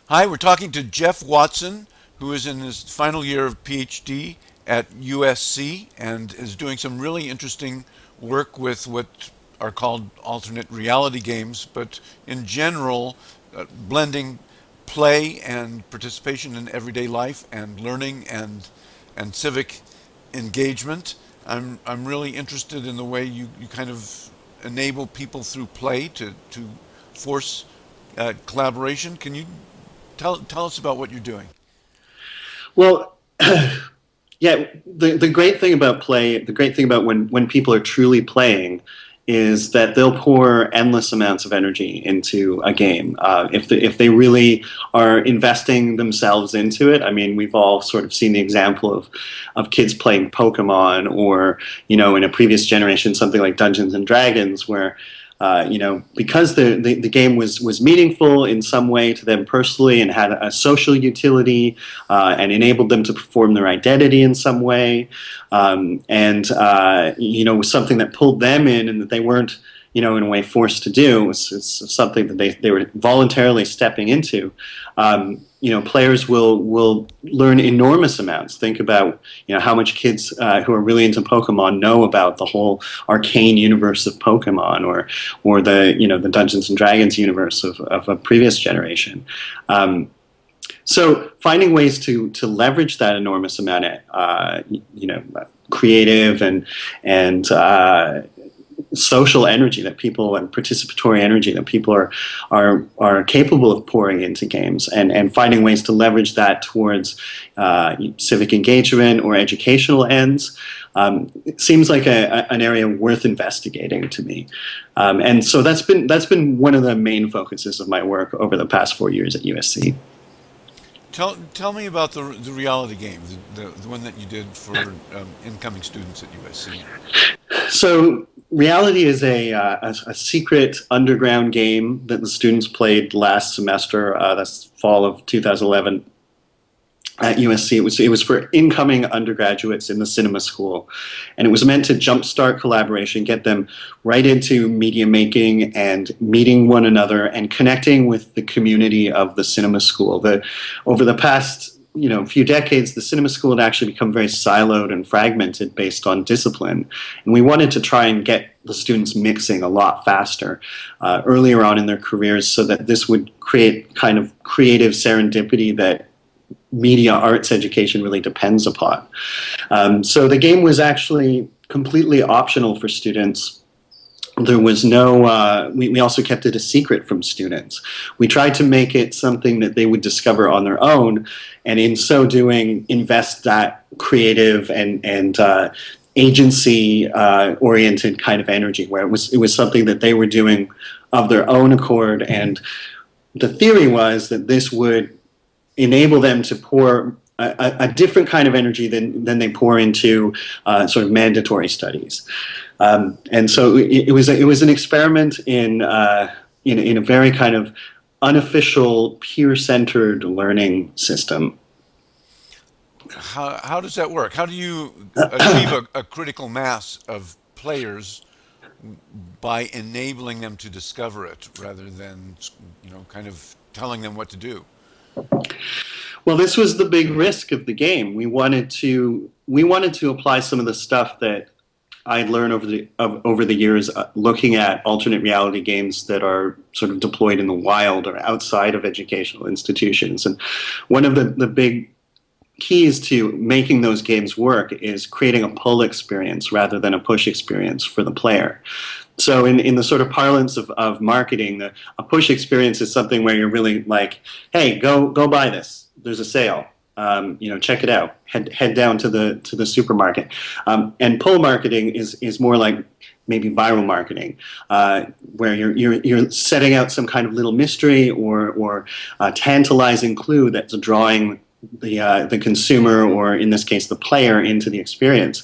Hi, we're talking to Jeff Watson, who is in his final year of PhD at USC and is doing some really interesting work with what are called alternate reality games, but in general, blending play and participation in everyday life and learning and civic engagement. I'm really interested in the way you kind of enable people through play to force collaboration. Can you tell us about what you're doing? Well, yeah, the great thing about play, the great thing about when people are truly playing is that they'll pour endless amounts of energy into a game. If they really are investing themselves into it, I mean, we've all sort of seen the example of kids playing Pokemon, or in a previous generation, something like Dungeons and Dragons, where because the game was meaningful in some way to them personally and had a social utility, and enabled them to perform their identity in some way, and was something that pulled them in and that they weren't, in a way forced to do. It's something that they were voluntarily stepping into. Players will learn enormous amounts. Think about how much kids who are really into Pokemon know about the whole arcane universe of Pokemon, or the Dungeons and Dragons universe of a previous generation. So finding ways to leverage that enormous amount of creative and social energy that people, and participatory energy that people are capable of pouring into games, and finding ways to leverage that towards civic engagement or educational ends. It seems like an area worth investigating to me, and so that's been one of the main focuses of my work over the past 4 years at USC. Tell me about the reality game, the one that you did for incoming students at USC. So reality is a secret underground game that the students played last semester. That's fall of 2011 at USC. It was for incoming undergraduates in the cinema school, and it was meant to jumpstart collaboration, get them right into media making and meeting one another and connecting with the community of the cinema school. Over the past few decades, the cinema school had actually become very siloed and fragmented based on discipline, and we wanted to try and get the students mixing a lot faster earlier on in their careers, so that this would create kind of creative serendipity that media arts education really depends upon. So the game was actually completely optional for students. There was no, we also kept it a secret from students. We tried to make it something that they would discover on their own, and in so doing, invest that creative and agency oriented kind of energy, where it was something that they were doing of their own accord. And the theory was that this would enable them to pour a different kind of energy than they pour into sort of mandatory studies. And so it was an experiment in a very kind of unofficial, peer-centered learning system. How does that work? How do you achieve a critical mass of players by enabling them to discover it rather than kind of telling them what to do? Well, this was the big risk of the game. We wanted to apply some of the stuff that I'd learned over the years, looking at alternate reality games that are sort of deployed in the wild or outside of educational institutions. And one of the big keys to making those games work is creating a pull experience rather than a push experience for the player. So in the sort of parlance of marketing, a push experience is something where you're really like, hey, go buy this. There's a sale. Check it out. Head down to the supermarket. And pull marketing is more like maybe viral marketing, where you're setting out some kind of little mystery or a tantalizing clue that's drawing the consumer, or in this case the player, into the experience.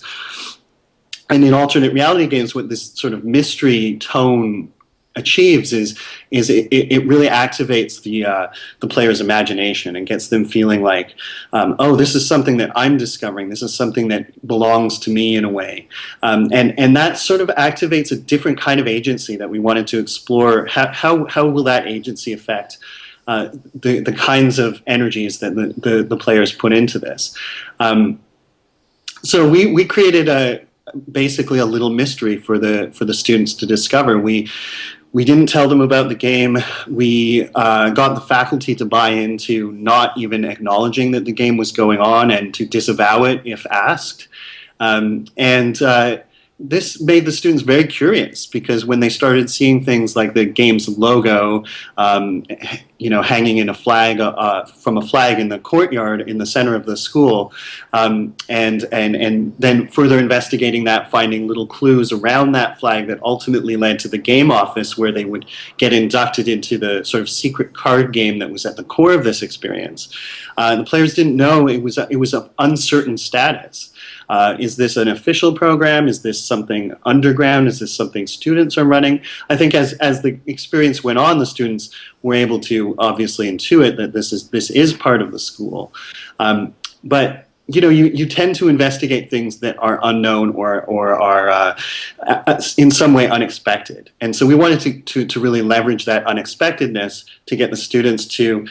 And in alternate reality games, what this sort of mystery tone achieves is it really activates the player's imagination and gets them feeling like, oh, this is something that I'm discovering. This is something that belongs to me in a way, and that sort of activates a different kind of agency that we wanted to explore. How will that agency affect the kinds of energies that the players put into this. So we created basically a little mystery for the students to discover. We didn't tell them about the game. We got the faculty to buy into not even acknowledging that the game was going on and to disavow it if asked. And this made the students very curious, because when they started seeing things like the game's logo, hanging in a flag from a flag in the courtyard in the center of the school, and then further investigating that, finding little clues around that flag that ultimately led to the game office, where they would get inducted into the sort of secret card game that was at the core of this experience. The players didn't know it was of uncertain status. Is this an official program? Is this something underground? Is this something students are running? I think as the experience went on, the students were able to obviously intuit that this is part of the school. But you tend to investigate things that are unknown or are in some way unexpected. And so we wanted to really leverage that unexpectedness to get the students to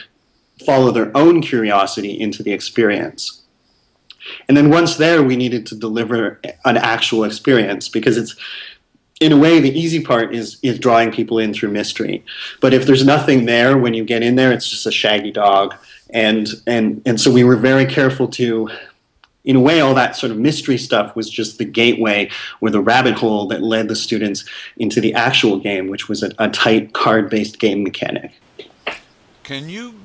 follow their own curiosity into the experience. And then once there, we needed to deliver an actual experience, because it's, in a way, the easy part is drawing people in through mystery. But if there's nothing there when you get in there, it's just a shaggy dog. And so we were very careful to, in a way, all that sort of mystery stuff was just the gateway or the rabbit hole that led the students into the actual game, which was a tight card-based game mechanic. Can you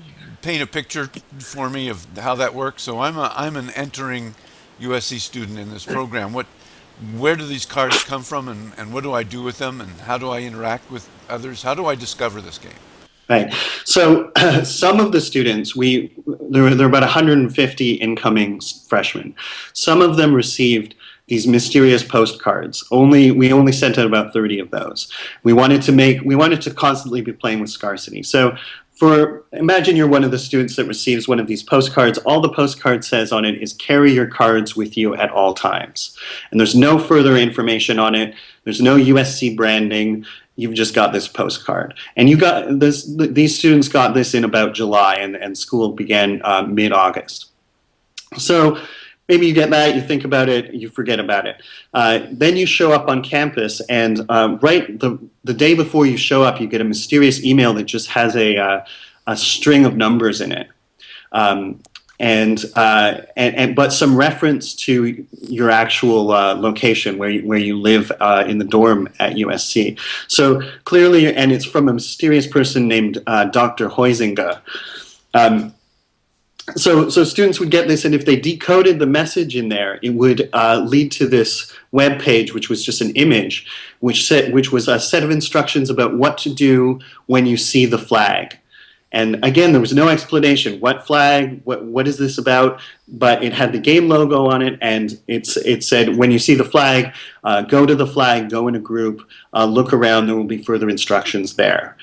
paint a picture for me of how that works? So I'm an entering USC student in this program. Where do these cards come from, and what do I do with them, and how do I interact with others? How do I discover this game? Right. So some of the students, there were about 150 incoming freshmen. Some of them received these mysterious postcards. We only sent out about 30 of those. We wanted to constantly be playing with scarcity. So imagine you're one of the students that receives one of these postcards. All the postcard says on it is carry your cards with you at all times. And there's no further information on it. There's no USC branding. You've just got this postcard. And these students got this in about July, and school began mid-August. So maybe you get that, you think about it, you forget about it. Then you show up on campus, and right the day before you show up, you get a mysterious email that just has a string of numbers in it, but some reference to your actual location where you live in the dorm at USC. So clearly, and it's from a mysterious person named Dr. Huizinga. So students would get this, and if they decoded the message in there, it would lead to this web page, which was just an image, which was a set of instructions about what to do when you see the flag. And again, there was no explanation. What flag? What is this about? But it had the game logo on it, and it said, when you see the flag, go to the flag, go in a group, look around. There will be further instructions there.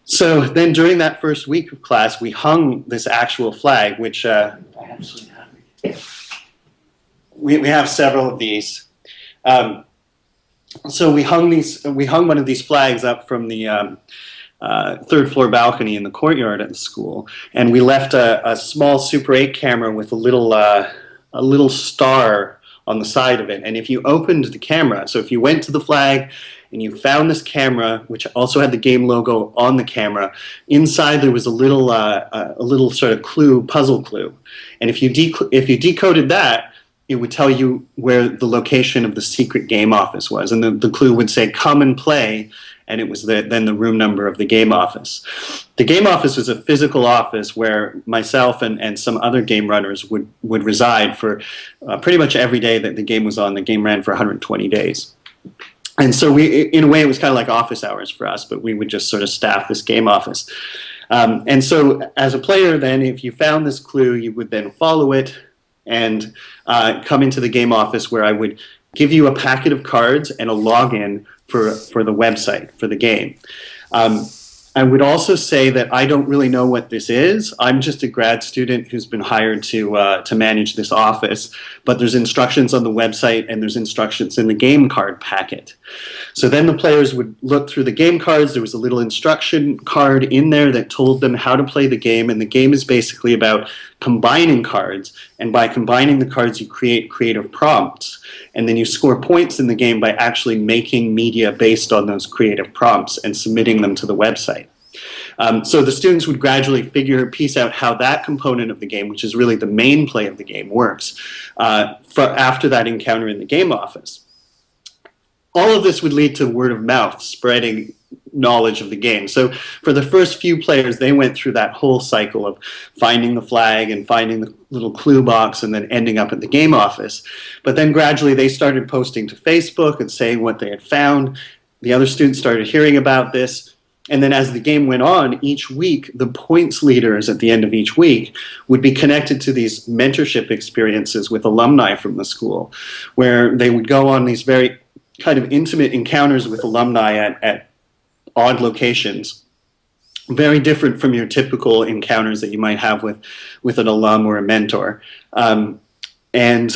So then during that first week of class, we hung this actual flag, which I actually have. We have several of these. So we hung one of these flags up from the third floor balcony in the courtyard at the school, and we left a small Super 8 camera with a little star on the side of it. And if you opened the camera, so if you went to the flag and you found this camera, which also had the game logo on the camera, inside there was a little sort of puzzle clue. And if you decoded that, it would tell you where the location of the secret game office was. And the clue would say, come and play, and it was then the room number of the game office. The game office was a physical office where myself and some other game runners would reside for pretty much every day that the game was on. The game ran for 120 days. And so in a way, it was kind of like office hours for us, but we would just sort of staff this game office. And so as a player then, if you found this clue, you would then follow it and come into the game office, where I would give you a packet of cards and a login for the website, for the game. I would also say that I don't really know what this is. I'm just a grad student who's been hired to manage this office. But there's instructions on the website and there's instructions in the game card packet. So then the players would look through the game cards. There was a little instruction card in there that told them how to play the game. And the game is basically about combining cards. And by combining the cards, you create creative prompts. And then you score points in the game by actually making media based on those creative prompts and submitting them to the website. So the students would gradually piece out how that component of the game, which is really the main play of the game, works after that encounter in the game office. All of this would lead to word of mouth, spreading knowledge of the game. So for the first few players, they went through that whole cycle of finding the flag and finding the little clue box and then ending up at the game office. But then gradually they started posting to Facebook and saying what they had found. The other students started hearing about this. And then as the game went on, each week, the points leaders at the end of each week would be connected to these mentorship experiences with alumni from the school, where they would go on these very kind of intimate encounters with alumni at odd locations, very different from your typical encounters that you might have with an alum or a mentor. And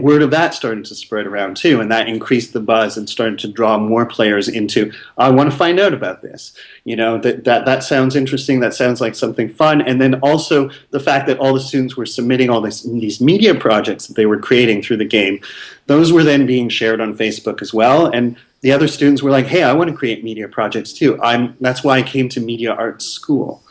word of that started to spread around too, and that increased the buzz and started to draw more players into, I want to find out about this. You know, that sounds interesting, that sounds like something fun. And then also the fact that all the students were submitting all these media projects that they were creating through the game, those were then being shared on Facebook as well. And the other students were like, hey, I want to create media projects too. That's why I came to media arts school.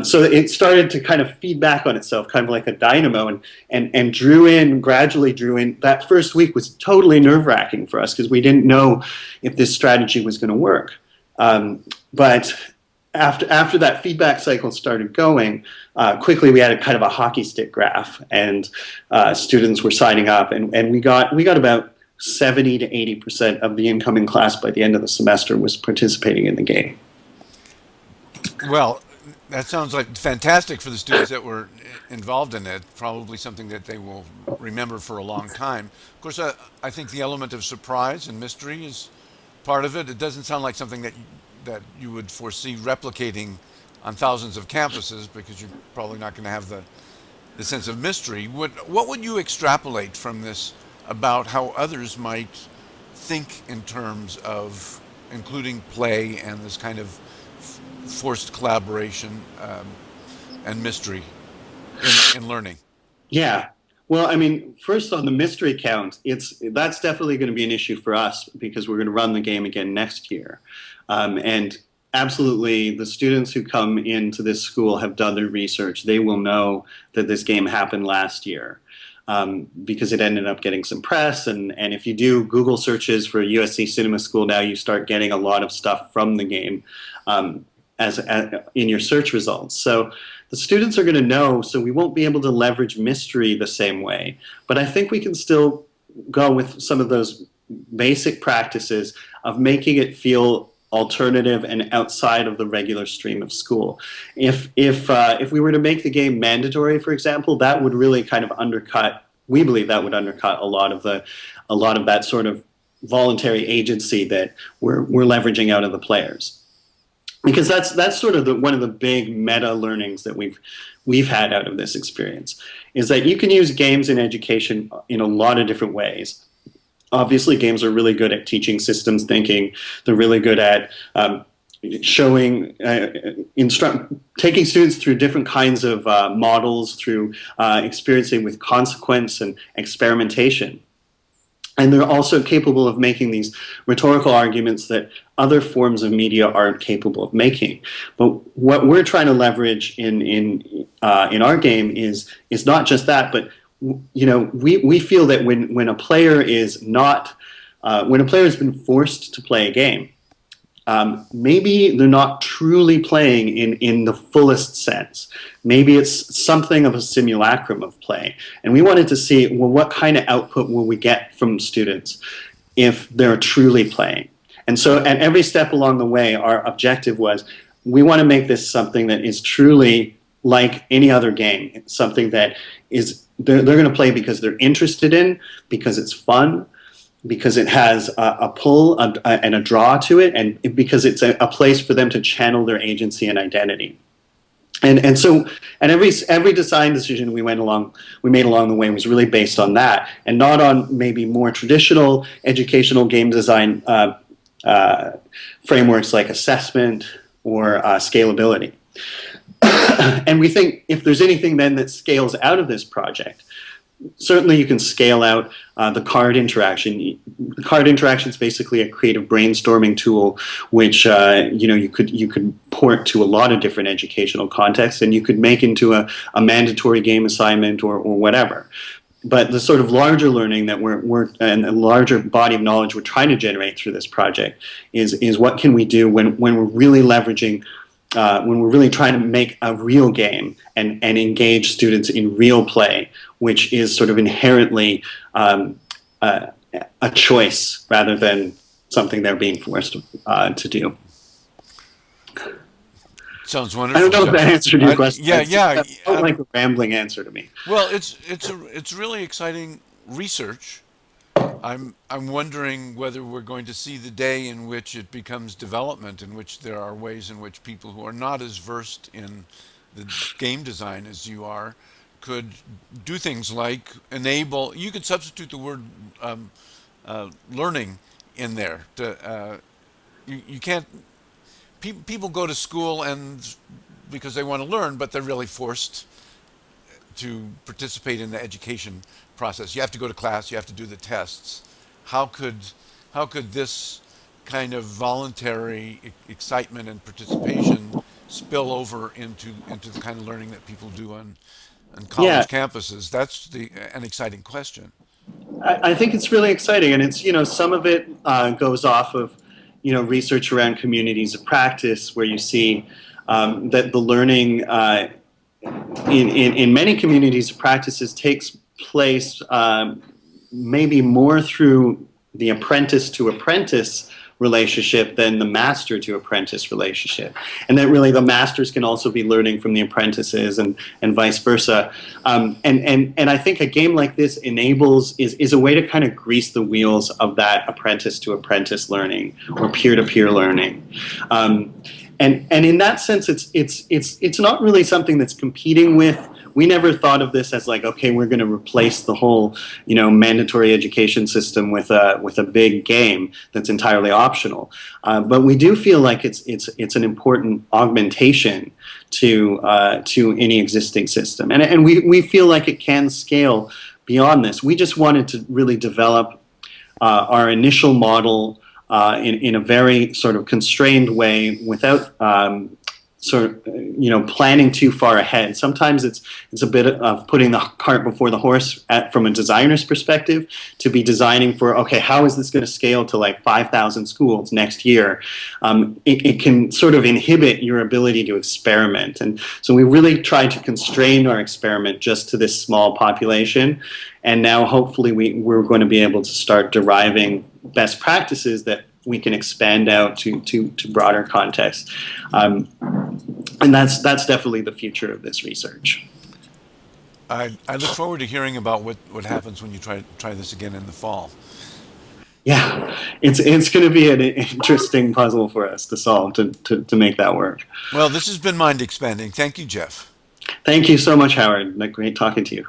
So it started to kind of feed back on itself, kind of like a dynamo, and gradually drew in. That first week was totally nerve-wracking for us because we didn't know if this strategy was going to work. But after that feedback cycle started going, quickly we had a kind of a hockey stick graph, and students were signing up, and we got about 70 to 80% of the incoming class by the end of the semester was participating in the game. Well, that sounds like fantastic for the students that were involved in it. Probably something that they will remember for a long time. Of course, I think the element of surprise and mystery is part of it. It doesn't sound like something that you would foresee replicating on thousands of campuses because you're probably not going to have the sense of mystery. What would you extrapolate from this about how others might think in terms of including play and this kind of forced collaboration and mystery in learning? Yeah. Well, I mean, first on the mystery count, that's definitely going to be an issue for us because we're going to run the game again next year. And absolutely, the students who come into this school have done their research. They will know that this game happened last year because it ended up getting some press. And if you do Google searches for USC Cinema School now, you start getting a lot of stuff from the game. As in your search results. So the students are going to know, so we won't be able to leverage mystery the same way. But I think we can still go with some of those basic practices of making it feel alternative and outside of the regular stream of school. If we were to make the game mandatory, for example, that would really kind of undercut, we believe that would undercut a lot of that sort of voluntary agency that we're leveraging out of the players. Because that's sort of one of the big meta learnings that we've had out of this experience is that you can use games in education in a lot of different ways. Obviously, games are really good at teaching systems thinking. They're really good at taking students through different kinds of models, through experiencing with consequence and experimentation. And they're also capable of making these rhetorical arguments that other forms of media aren't capable of making. But what we're trying to leverage in our game is not just that, but we feel that when a player is not when a player has been forced to play a game, maybe they're not truly playing in the fullest sense. Maybe it's something of a simulacrum of play. And we wanted to see, well, what kind of output will we get from students if they're truly playing? And so at every step along the way, our objective was, we want to make this something that is truly like any other game. It's something that is they're going to play because they're interested in, because it's fun, because it has a pull and a draw to it, and because it's a place for them to channel their agency and identity. And so and every design decision we made along the way was really based on that, and not on maybe more traditional educational game design uh, frameworks like assessment or scalability. And we think if there's anything then that scales out of this project, certainly you can scale out the card interaction. The card interaction is basically a creative brainstorming tool, which you could port to a lot of different educational contexts, and you could make into a mandatory game assignment or whatever. But the sort of larger learning that we're and a larger body of knowledge we're trying to generate through this project is what can we do when we're really leveraging when we're really trying to make a real game and engage students in real play, which is sort of inherently a choice rather than something they're being forced to do. Sounds I don't wonderful, know if that Jeff. answered your question. Yeah, yeah. That felt like a rambling answer to me. Well, it's really exciting research. I'm wondering whether we're going to see the day in which it becomes development, in which there are ways in which people who are not as versed in the game design as you are could do things like enable. You could substitute the word learning in there. You can't. People go to school and because they want to learn, but they're really forced to participate in the education process. You have to go to class, you have to do the tests. How could this kind of voluntary excitement and participation spill over into the kind of learning that people do on Yeah, college campuses? That's an exciting question. I think it's really exciting, and it's some of it goes off of research around communities of practice, where you see that the learning in many communities of practices takes place maybe more through the apprentice to apprentice relationship than the master to apprentice relationship, and that really the masters can also be learning from the apprentices and vice versa. And I think a game like this is a way to kind of grease the wheels of that apprentice to apprentice learning or peer to peer learning. And in that sense, it's not really something that's competing with. We never thought of this as like, okay, we're going to replace the whole, mandatory education system with a big game that's entirely optional. But we do feel like it's an important augmentation to any existing system, and we feel like it can scale beyond this. We just wanted to really develop our initial model in a very sort of constrained way without planning too far ahead. Sometimes it's a bit of putting the cart before the horse from a designer's perspective, to be designing for, okay, how is this going to scale to like 5,000 schools next year? It can sort of inhibit your ability to experiment, and so we really tried to constrain our experiment just to this small population, and now hopefully we're going to be able to start deriving best practices that we can expand out to broader contexts. And that's definitely the future of this research. I look forward to hearing about what happens when you try this again in the fall. Yeah, it's going to be an interesting puzzle for us to solve to make that work. Well, this has been mind expanding. Thank you, Jeff. Thank you so much, Howard. Great talking to you.